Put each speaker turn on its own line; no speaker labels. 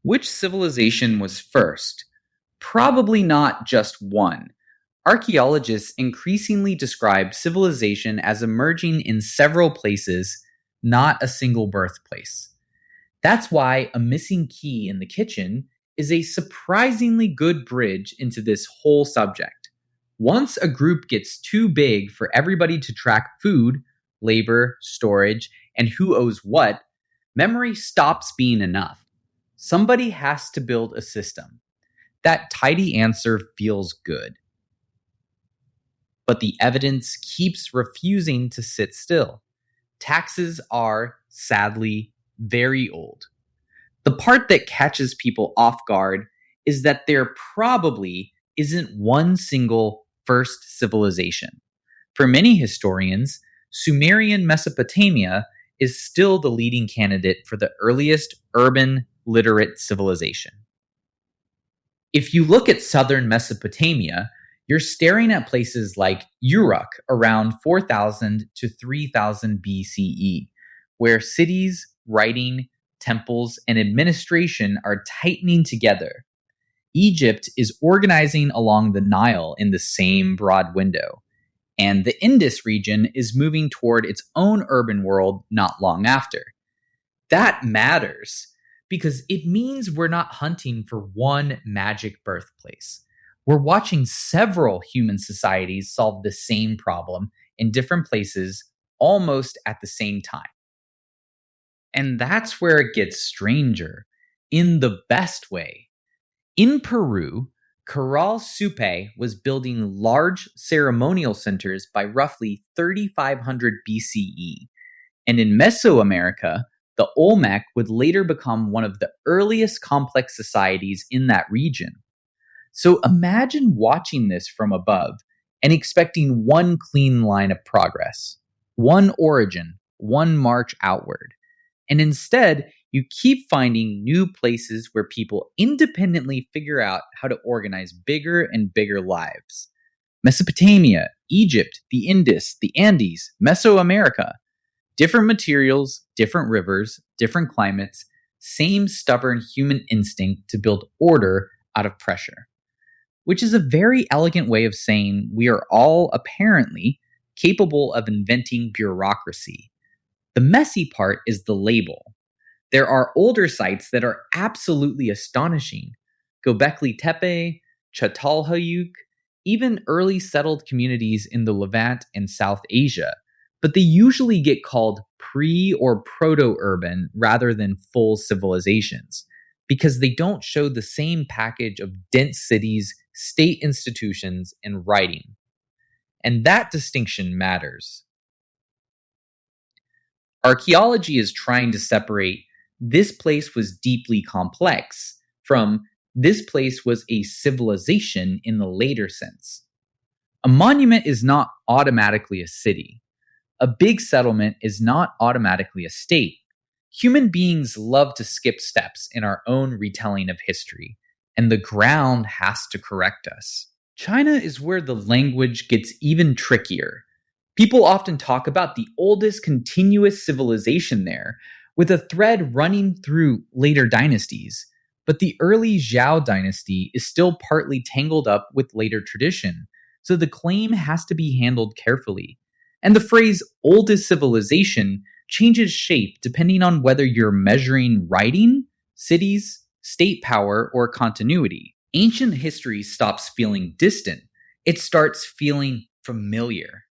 Which civilization was first? Probably not just one. Archaeologists increasingly describe civilization as emerging in several places, not a single birthplace. That's why a missing key in the kitchen is a surprisingly good bridge into this whole subject. Once a group gets too big for everybody to track food, labor, storage, and who owes what, memory stops being enough. Somebody has to build a system. That tidy answer feels good. But the evidence keeps refusing to sit still. Taxes are, sadly, very old. The part that catches people off guard is that there probably isn't one single first civilization. For many historians, Sumerian Mesopotamia is still the leading candidate for the earliest urban, literate civilization. If you look at southern Mesopotamia, you're staring at places like Uruk around 4000 to 3000 BCE, where cities, writing, temples, and administration are tightening together. Egypt is organizing along the Nile in the same broad window, and the Indus region is moving toward its own urban world not long after. That matters because it means we're not hunting for one magic birthplace. We're watching several human societies solve the same problem in different places almost at the same time. And that's where it gets stranger, in the best way. In Peru, Caral Supe was building large ceremonial centers by roughly 3500 BCE. And in Mesoamerica, the Olmec would later become one of the earliest complex societies in that region. So imagine watching this from above and expecting one clean line of progress, one origin, one march outward. And instead, you keep finding new places where people independently figure out how to organize bigger and bigger lives. Mesopotamia, Egypt, the Indus, the Andes, Mesoamerica. Different materials, different rivers, different climates, same stubborn human instinct to build order out of pressure. Which is a very elegant way of saying we are all apparently capable of inventing bureaucracy. The messy part is the label. There are older sites that are absolutely astonishing. Göbekli Tepe, Çatalhöyük, even early settled communities in the Levant and South Asia, but they usually get called pre- or proto-urban rather than full civilizations, because they don't show the same package of dense cities, state institutions, and writing. And that distinction matters. Archaeology is trying to separate this place was deeply complex from this place was a civilization in the later sense. A monument is not automatically a city. A big settlement is not automatically a state. Human beings love to skip steps in our own retelling of history, and the ground has to correct us. China is where the language gets even trickier. People often talk about the oldest continuous civilization there, with a thread running through later dynasties. But the early Zhou dynasty is still partly tangled up with later tradition, so the claim has to be handled carefully. And the phrase oldest civilization changes shape depending on whether you're measuring writing, cities, state power, or continuity. Ancient history stops feeling distant. It starts feeling familiar.